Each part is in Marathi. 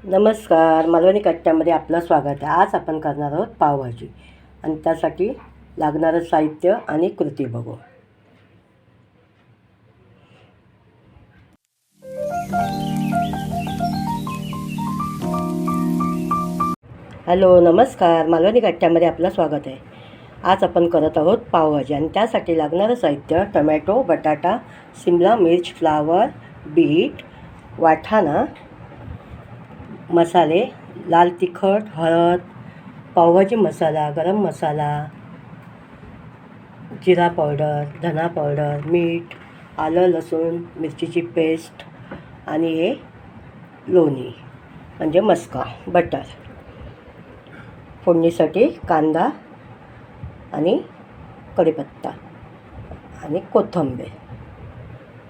नमस्कार, मालवणी कट्ट्यामध्ये आपलं स्वागत आहे. आज आपण करणार आहोत पावभाजी आणि त्यासाठी लागणारं साहित्य आणि कृती बघू. हॅलो, नमस्कार, मालवणी कट्ट्यामध्ये आपलं स्वागत आहे. आज आपण करत आहोत पावभाजी आणि त्यासाठी लागणारं साहित्य टमॅटो, बटाटा, शिमला मिर्च, फ्लावर, बीट, वाटाणा, मसाले, लाल तिखट, हळद, पावभाजी मसाला, गरम मसाला, जिरा पावडर, धना पावडर, मीठ, आलं लसूण मिरचीची पेस्ट आणि हे लोणी म्हणजे मस्का, बटर. फोडणीसाठी कांदा आणि कढीपत्ता आणि कोथिंबीर.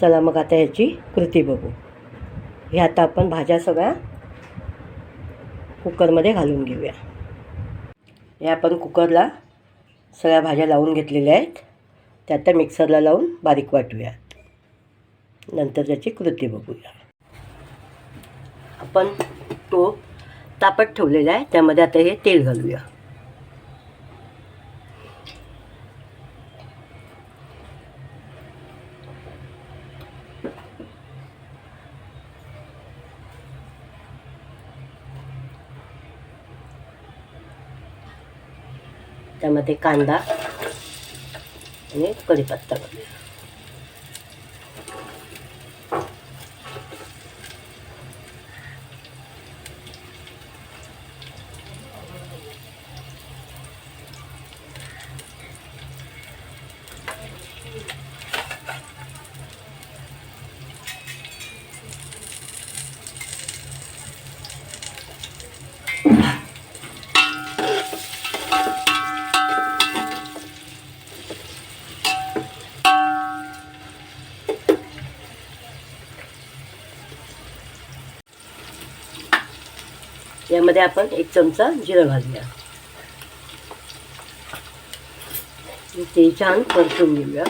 चला मग आता ह्याची कृती बघू. हे आता आपण भाज्या सगळ्या कुकरमध्ये घालून घेऊया. हे आपण कुकरला सगळ्या भाज्या लावून घेतलेल्या आहेत. त्या आता मिक्सरला लावून बारीक वाटूया. नंतर त्याची कृती बघूया. आपण तो तापत ठेवलेला आहे, त्यामध्ये आता हे तेल घालूया. त्यामध्ये कांदा आणि कढीपत्ता घालूया. यामध्ये आपण 1 चमचा जिरं घालूया. ते छान परतून घेऊया.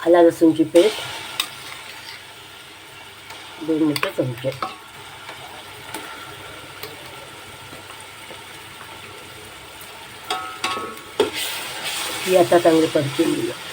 आला लसूणची पेस्ट 2 मोठे चमचे. ही आता चांगली परतून घेऊया.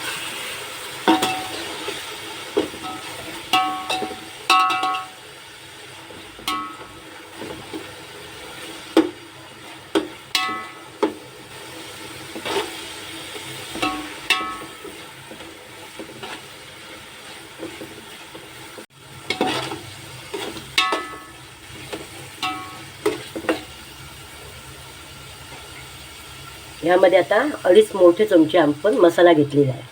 ह्यामध्ये आता 2.5 मोठे चमचे आपण मसाला घेतलेला आहे.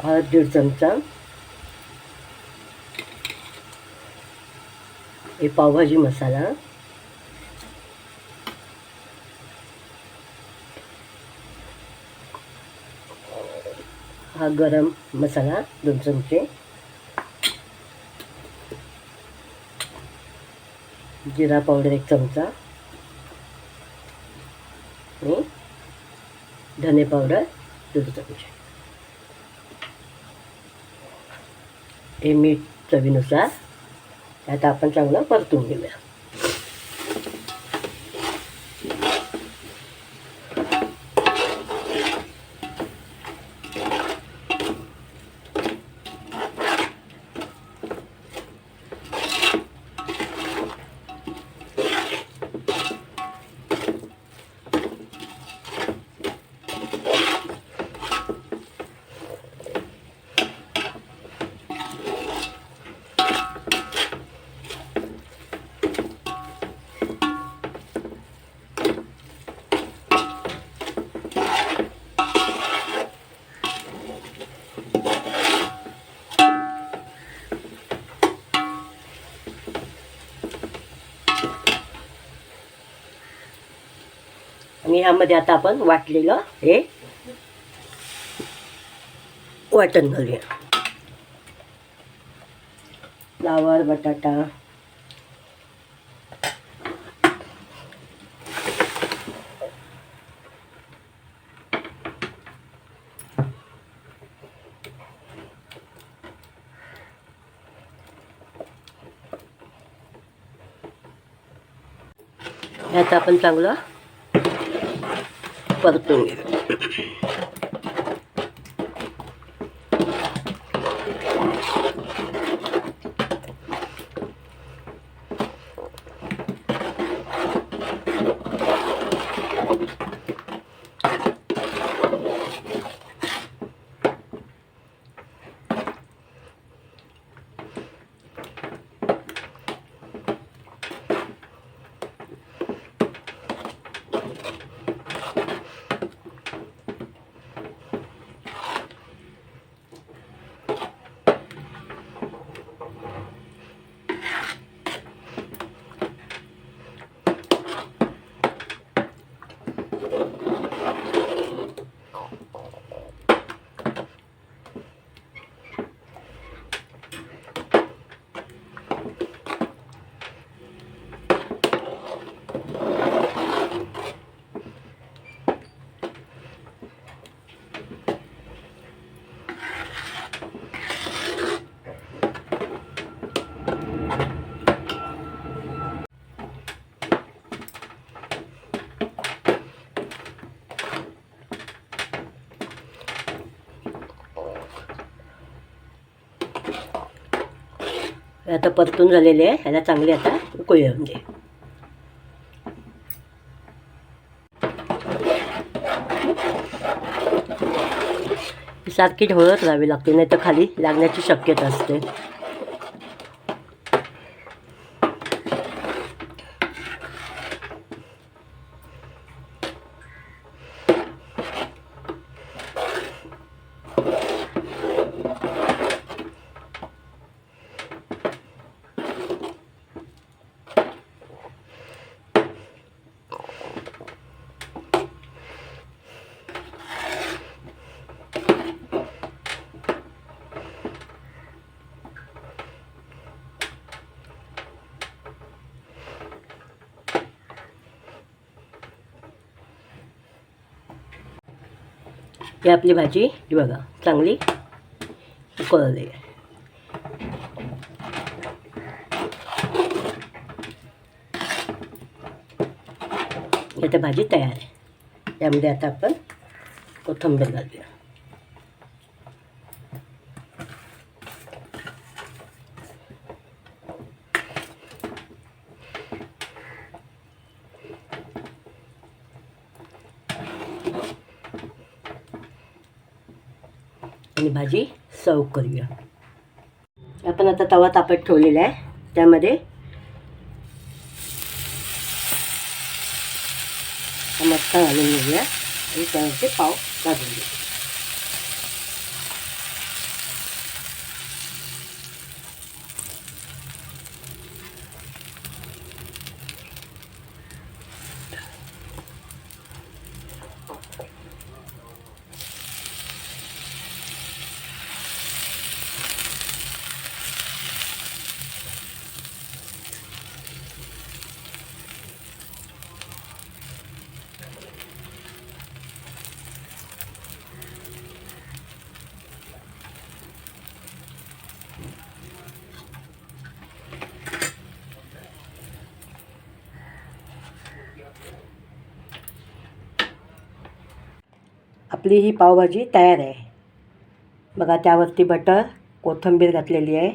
हळद 1.5 चमचा. हे पावभाजी मसाला. हा गरम मसाला 2 चमचे. जिरा पावडर 1 चमचा आणि धने पावडर 2 चमचे. हे मीठ चवीनुसार. आता आपण चांगलं परतून घेऊया. आणि ह्यामध्ये आता आपण वाटलेलं हे वाटण घालूया. फ्लावर, बटाटा, यात आपण चांगलं परतून घेऊ. आता परतून झालेले आहे. ह्याला चांगले आता उकळी येऊन दे. सारखी ढवळत राहावी लागते, नाही तर खाली लागण्याची शक्यता असते. ही आपली भाजी ही बघा चांगली उकळली आहे. आता भाजी तयार आहे. त्यामध्ये आता आपण कोथिंबीर घालूया. आणि भाजी सर्व करूया. आपण आता तवा तापत ठेवलेला आहे. त्यामध्ये मसाला घालून घेऊया आणि त्यावरचे पाव भाजून घेऊ. आपली ही पावभाजी तयार आहे. बघा त्यावरती बटर, कोथिंबीर घातलेली आहे.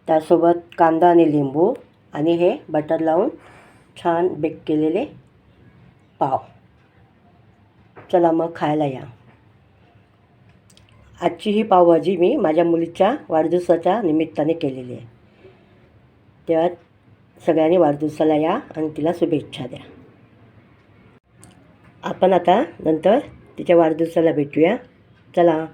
त्यासोबत कांदा आणि लिंबू आणि हे बटर लावून छान बेक केलेले पाव. चला मग खायला या. आजची ही पावभाजी मी माझ्या मुलीच्या वाढदिवसाच्या निमित्ताने केलेली आहे. तेव्हा सगळ्यांनी वाढदिवसाला या आणि तिला शुभेच्छा द्या. आपण आता नंतर तिच्या वाढदिवसाला भेटूया. चला.